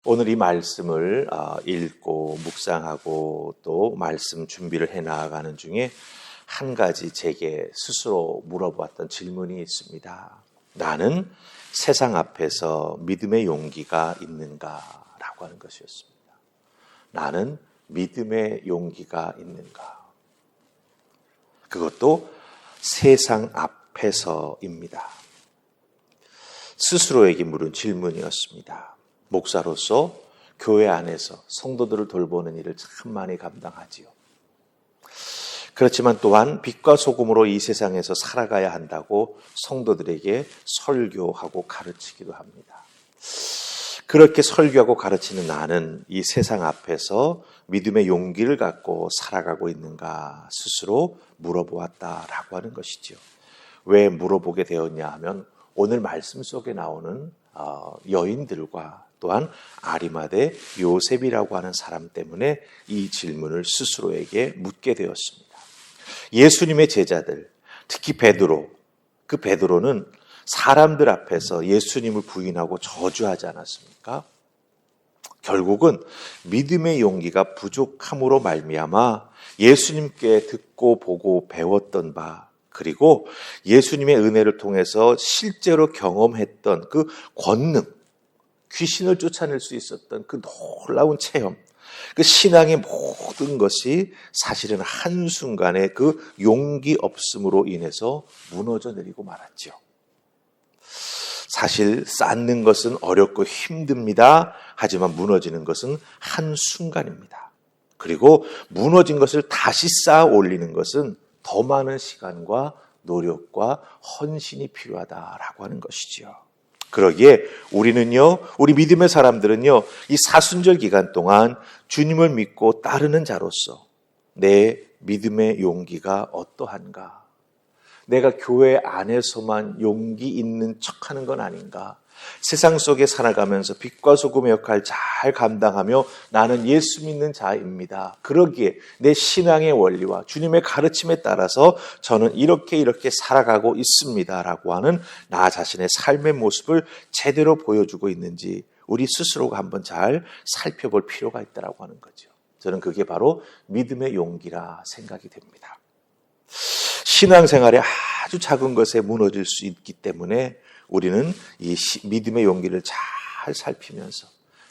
오늘 이 말씀을 읽고 묵상하고 또 말씀 준비를 해나가는 중에 한 가지 제게 스스로 물어보았던 질문이 있습니다. 나는 세상 앞에서 믿음의 용기가 있는가라고 하는 것이었습니다. 나는 믿음의 용기가 있는가? 그것도 세상 앞에서입니다. 스스로에게 물은 질문이었습니다. 목사로서 교회 안에서 성도들을 돌보는 일을 참 많이 감당하지요. 그렇지만 또한 빛과 소금으로 이 세상에서 살아가야 한다고 성도들에게 설교하고 가르치기도 합니다. 그렇게 설교하고 가르치는 나는 이 세상 앞에서 믿음의 용기를 갖고 살아가고 있는가 스스로 물어보았다라고 하는 것이죠. 왜 물어보게 되었냐 하면 오늘 말씀 속에 나오는 여인들과 또한 아리마대 요셉이라고 하는 사람 때문에 이 질문을 스스로에게 묻게 되었습니다. 예수님의 제자들, 특히 베드로, 그 베드로는 사람들 앞에서 예수님을 부인하고 저주하지 않았습니까? 결국은 믿음의 용기가 부족함으로 말미암아 예수님께 듣고 보고 배웠던 바, 그리고 예수님의 은혜를 통해서 실제로 경험했던 그 권능, 귀신을 쫓아낼 수 있었던 그 놀라운 체험, 그 신앙의 모든 것이 사실은 한순간에 그 용기 없음으로 인해서 무너져 내리고 말았죠. 사실 쌓는 것은 어렵고 힘듭니다. 하지만 무너지는 것은 한순간입니다. 그리고 무너진 것을 다시 쌓아 올리는 것은 더 많은 시간과 노력과 헌신이 필요하다라고 하는 것이죠. 그러기에 우리 믿음의 사람들은요, 이 사순절 기간 동안 주님을 믿고 따르는 자로서 내 믿음의 용기가 어떠한가? 내가 교회 안에서만 용기 있는 척하는 건 아닌가? 세상 속에 살아가면서 빛과 소금의 역할을 잘 감당하며 나는 예수 믿는 자입니다. 그러기에 내 신앙의 원리와 주님의 가르침에 따라서 저는 이렇게 살아가고 있습니다라고 하는 나 자신의 삶의 모습을 제대로 보여주고 있는지 우리 스스로가 한번 잘 살펴볼 필요가 있다라고 하는 거죠. 저는 그게 바로 믿음의 용기라 생각이 됩니다. 신앙생활에 아주 작은 것에 무너질 수 있기 때문에 우리는 이 믿음의 용기를 잘 살피면서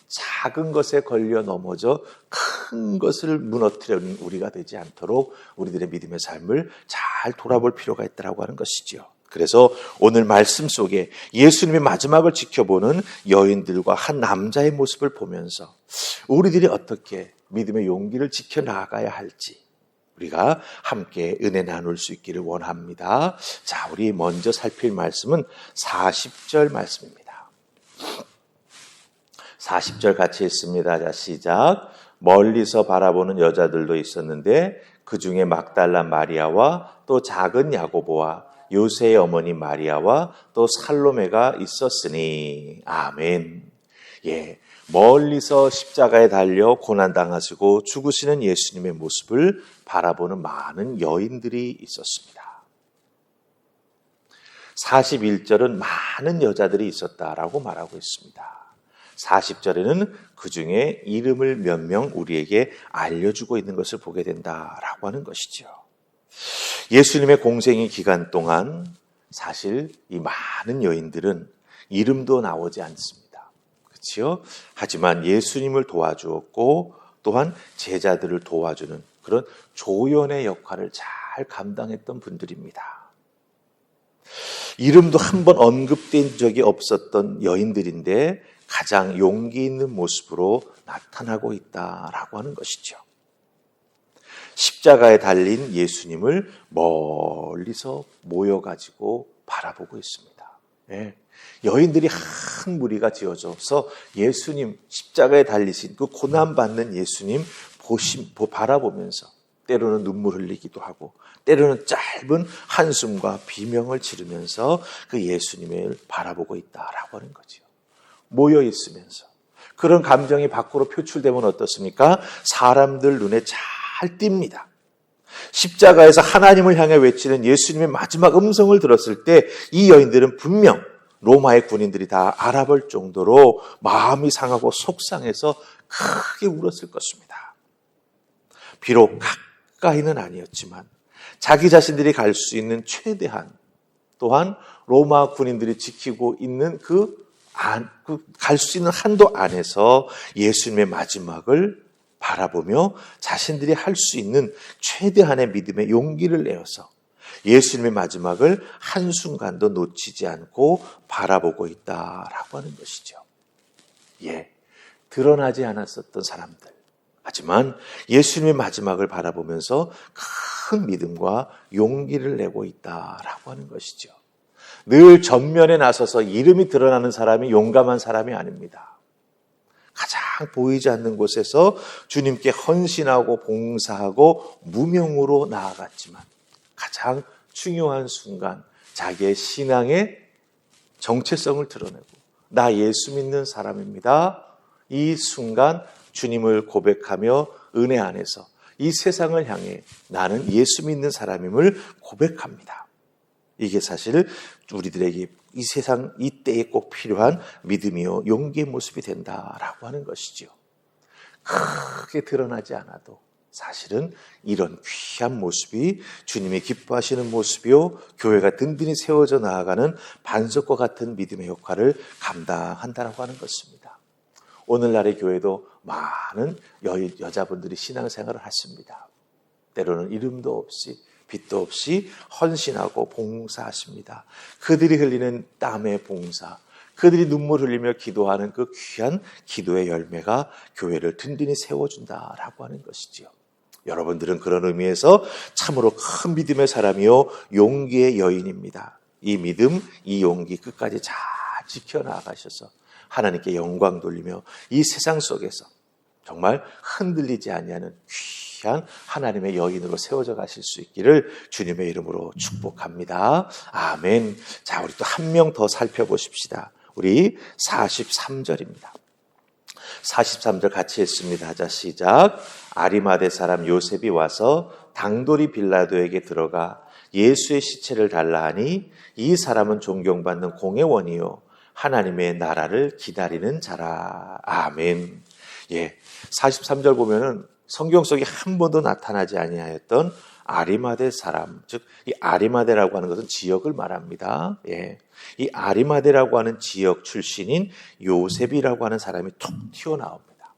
작은 것에 걸려 넘어져 큰 것을 무너뜨리는 우리가 되지 않도록 우리들의 믿음의 삶을 잘 돌아볼 필요가 있다고 하는 것이죠. 그래서 오늘 말씀 속에 예수님의 마지막을 지켜보는 여인들과 한 남자의 모습을 보면서 우리들이 어떻게 믿음의 용기를 지켜나가야 할지 우리가 함께 은혜 나눌 수 있기를 원합니다. 자, 우리 먼저 살필 말씀은 40절 말씀입니다. 40절 같이 읽습니다. 자, 시작. 멀리서 바라보는 여자들도 있었는데 그 중에 막달라 마리아와 또 작은 야고보와 요새의 어머니 마리아와 또 살로메가 있었으니. 아멘. 예. 멀리서 십자가에 달려 고난당하시고 죽으시는 예수님의 모습을 바라보는 많은 여인들이 있었습니다. 41절은 많은 여자들이 있었다라고 말하고 있습니다. 40절에는 그 중에 이름을 몇 명 우리에게 알려주고 있는 것을 보게 된다라고 하는 것이죠. 예수님의 공생의 기간 동안 사실 이 많은 여인들은 이름도 나오지 않습니다. 그렇죠? 하지만 예수님을 도와주었고 또한 제자들을 도와주는 그런 조연의 역할을 잘 감당했던 분들입니다. 이름도 한 번 언급된 적이 없었던 여인들인데 가장 용기 있는 모습으로 나타나고 있다라고 하는 것이죠. 십자가에 달린 예수님을 멀리서 모여가지고 바라보고 있습니다. 네. 여인들이 한 무리가 지어져서 예수님 십자가에 달리신 그 고난받는 예수님 바라보면서 때로는 눈물 흘리기도 하고 때로는 짧은 한숨과 비명을 지르면서 그 예수님을 바라보고 있다라고 하는 거죠. 모여 있으면서 그런 감정이 밖으로 표출되면 어떻습니까? 사람들 눈에 잘 띕니다. 십자가에서 하나님을 향해 외치는 예수님의 마지막 음성을 들었을 때 이 여인들은 분명 로마의 군인들이 다 알아볼 정도로 마음이 상하고 속상해서 크게 울었을 것입니다. 비록 가까이는 아니었지만 자기 자신들이 갈 수 있는 최대한, 또한 로마 군인들이 지키고 있는 갈 수 있는 한도 안에서 예수님의 마지막을 바라보며 자신들이 할 수 있는 최대한의 믿음의 용기를 내어서 예수님의 마지막을 한순간도 놓치지 않고 바라보고 있다라고 하는 것이죠. 드러나지 않았었던 사람들. 하지만 예수님의 마지막을 바라보면서 큰 믿음과 용기를 내고 있다라고 하는 것이죠. 늘 전면에 나서서 이름이 드러나는 사람이 용감한 사람이 아닙니다. 가장 보이지 않는 곳에서 주님께 헌신하고 봉사하고 무명으로 나아갔지만 가장 중요한 순간 자기의 신앙의 정체성을 드러내고 나 예수 믿는 사람입니다. 이 순간 주님을 고백하며 은혜 안에서 이 세상을 향해 나는 예수 믿는 사람임을 고백합니다. 이게 사실 우리들에게 이 세상 이때에 꼭 필요한 믿음이요 용기의 모습이 된다라고 하는 것이죠. 크게 드러나지 않아도 사실은 이런 귀한 모습이 주님이 기뻐하시는 모습이요 교회가 든든히 세워져 나아가는 반석과 같은 믿음의 역할을 감당한다라고 하는 것입니다. 오늘날의 교회도 많은 여자분들이 신앙생활을 하십니다. 때로는 이름도 없이 빛도 없이 헌신하고 봉사하십니다. 그들이 흘리는 땀의 봉사, 그들이 눈물 흘리며 기도하는 그 귀한 기도의 열매가 교회를 든든히 세워준다라고 하는 것이지요. 여러분들은 그런 의미에서 참으로 큰 믿음의 사람이요 용기의 여인입니다. 이 믿음, 이 용기 끝까지 잘 지켜나가셔서 하나님께 영광 돌리며 이 세상 속에서 정말 흔들리지 아니하는 귀한 하나님의 여인으로 세워져 가실 수 있기를 주님의 이름으로 축복합니다. 아멘. 자, 우리 또 한 명 더 살펴보십시다. 우리 43절입니다. 43절 같이 읽습니다. 자, 시작. 아리마대 사람 요셉이 와서 당돌이 빌라도에게 들어가 예수의 시체를 달라 하니 이 사람은 존경받는 공회원이요 하나님의 나라를 기다리는 자라. 아멘. 43절 보면은 성경 속에 한 번도 나타나지 아니하였던 아리마대 사람, 즉 이 아리마대라고 하는 것은 지역을 말합니다. 이 아리마대라고 하는 지역 출신인 요셉이라고 하는 사람이 툭 튀어나옵니다.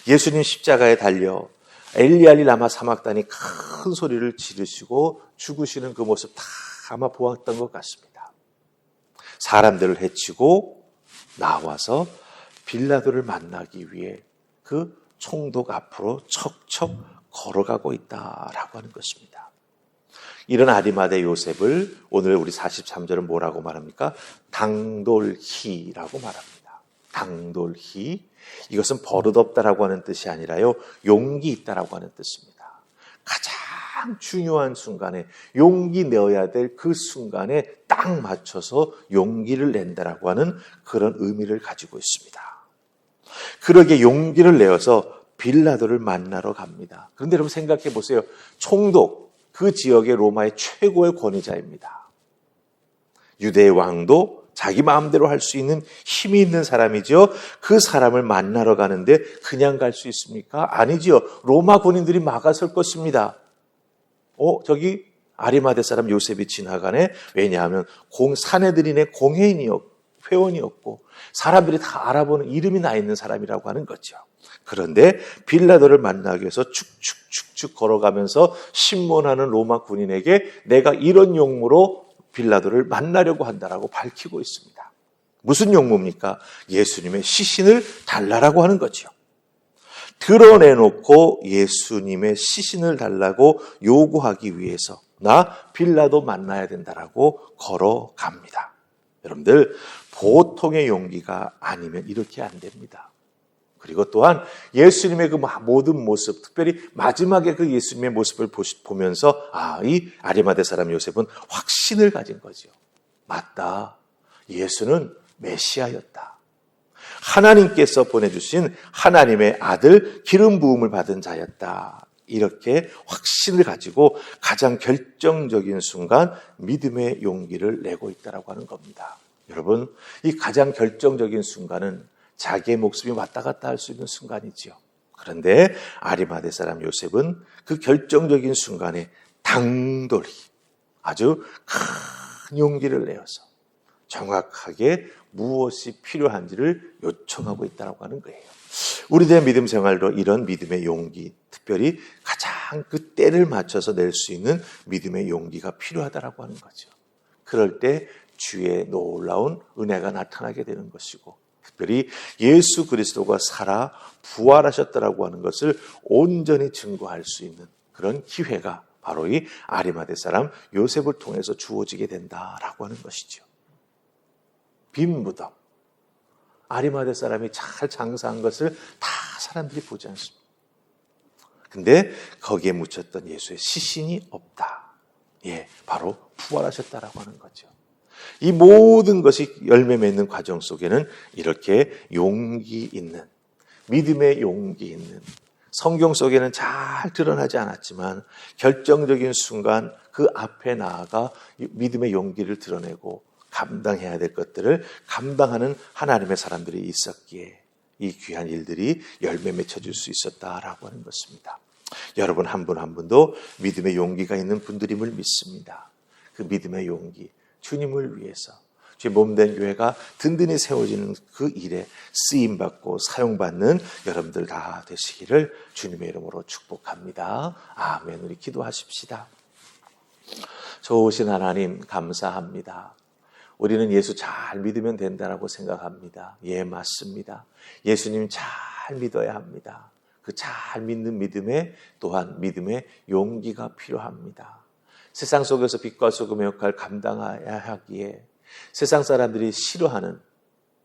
예수님 십자가에 달려 엘리알리 라마 사막단이 큰 소리를 지르시고 죽으시는 그 모습 다 아마 보았던 것 같습니다. 사람들을 해치고 나와서 빌라도를 만나기 위해 그 총독 앞으로 척척 걸어가고 있다라고 하는 것입니다. 이런 아리마대 요셉을 오늘 우리 43절은 뭐라고 말합니까? 당돌희라고 말합니다. 당돌희. 이것은 버릇없다라고 하는 뜻이 아니라요, 용기 있다라고 하는 뜻입니다. 가장 중요한 순간에 용기 내어야 될 그 순간에 딱 맞춰서 용기를 낸다라고 하는 그런 의미를 가지고 있습니다. 그러게 용기를 내어서 빌라도를 만나러 갑니다. 그런데 여러분 생각해 보세요. 총독, 그 지역의 로마의 최고의 권위자입니다. 유대의 왕도 자기 마음대로 할 수 있는 힘이 있는 사람이죠. 그 사람을 만나러 가는데 그냥 갈 수 있습니까? 아니지요. 로마 군인들이 막아설 것입니다. 저기 아리마대 사람 요셉이 지나가네. 왜냐하면 사내들인의 회원이었고 사람들이 다 알아보는 이름이 나 있는 사람이라고 하는 거죠. 그런데 빌라도를 만나기 위해서 축축축축 걸어가면서 신문하는 로마 군인에게 내가 이런 용무로 빌라도를 만나려고 한다라고 밝히고 있습니다. 무슨 용무입니까? 예수님의 시신을 달라라고 하는 거죠. 드러내놓고 예수님의 시신을 달라고 요구하기 위해서 나 빌라도 만나야 된다라고 걸어갑니다. 여러분들 보통의 용기가 아니면 이렇게 안 됩니다. 그리고 또한 예수님의 그 모든 모습, 특별히 마지막에 그 예수님의 모습을 보면서 이 아리마대 사람 요셉은 확신을 가진 거죠. 맞다. 예수는 메시아였다. 하나님께서 보내주신 하나님의 아들, 기름 부음을 받은 자였다. 이렇게 확신을 가지고 가장 결정적인 순간 믿음의 용기를 내고 있다라고 하는 겁니다. 여러분, 이 가장 결정적인 순간은 자기의 목숨이 왔다 갔다 할 수 있는 순간이지요. 그런데 아리마대 사람 요셉은 그 결정적인 순간에 당돌이 아주 큰 용기를 내어서 정확하게 무엇이 필요한지를 요청하고 있다고 하는 거예요. 우리들의 믿음 생활도 이런 믿음의 용기, 특별히 가장 그 때를 맞춰서 낼 수 있는 믿음의 용기가 필요하다고 하는 거죠. 그럴 때 주의 놀라운 은혜가 나타나게 되는 것이고, 특별히 예수 그리스도가 살아 부활하셨다라고 하는 것을 온전히 증거할 수 있는 그런 기회가 바로 이 아리마대 사람 요셉을 통해서 주어지게 된다라고 하는 것이죠. 빈 무덤, 아리마대 사람이 잘 장사한 것을 다 사람들이 보지 않습니다. 근데 거기에 묻혔던 예수의 시신이 없다. 예, 바로 부활하셨다라고 하는 거죠. 이 모든 것이 열매 맺는 과정 속에는 이렇게 용기 있는, 믿음의 용기 있는, 성경 속에는 잘 드러나지 않았지만 결정적인 순간 그 앞에 나아가 믿음의 용기를 드러내고 감당해야 될 것들을 감당하는 하나님의 사람들이 있었기에 이 귀한 일들이 열매 맺혀질 수 있었다라고 하는 것입니다. 여러분 한 분 한 분도 믿음의 용기가 있는 분들임을 믿습니다. 그 믿음의 용기, 주님을 위해서 주의 몸된 교회가 든든히 세워지는 그 일에 쓰임받고 사용받는 여러분들 다 되시기를 주님의 이름으로 축복합니다. 아멘. 우리 기도하십시다. 좋으신 하나님 감사합니다. 우리는 예수 잘 믿으면 된다라고 생각합니다. 예, 맞습니다. 예수님 잘 믿어야 합니다. 그 잘 믿는 믿음에 또한 믿음의 용기가 필요합니다. 세상 속에서 빛과 소금의 역할을 감당해야 하기에 세상 사람들이 싫어하는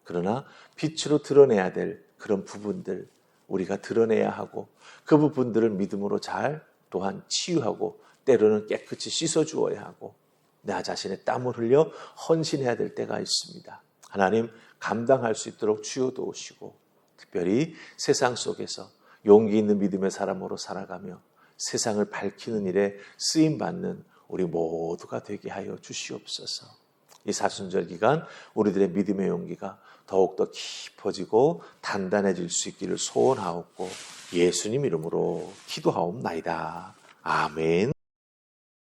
그러나 빛으로 드러내야 될 그런 부분들 우리가 드러내야 하고 그 부분들을 믿음으로 잘 또한 치유하고 때로는 깨끗이 씻어주어야 하고 나 자신의 땀을 흘려 헌신해야 될 때가 있습니다. 하나님 감당할 수 있도록 주여 도우시고 특별히 세상 속에서 용기 있는 믿음의 사람으로 살아가며 세상을 밝히는 일에 쓰임받는 우리 모두가 되게 하여 주시옵소서. 이 사순절 기간 우리들의 믿음의 용기가 더욱더 깊어지고 단단해질 수 있기를 소원하옵고 예수님 이름으로 기도하옵나이다. 아멘.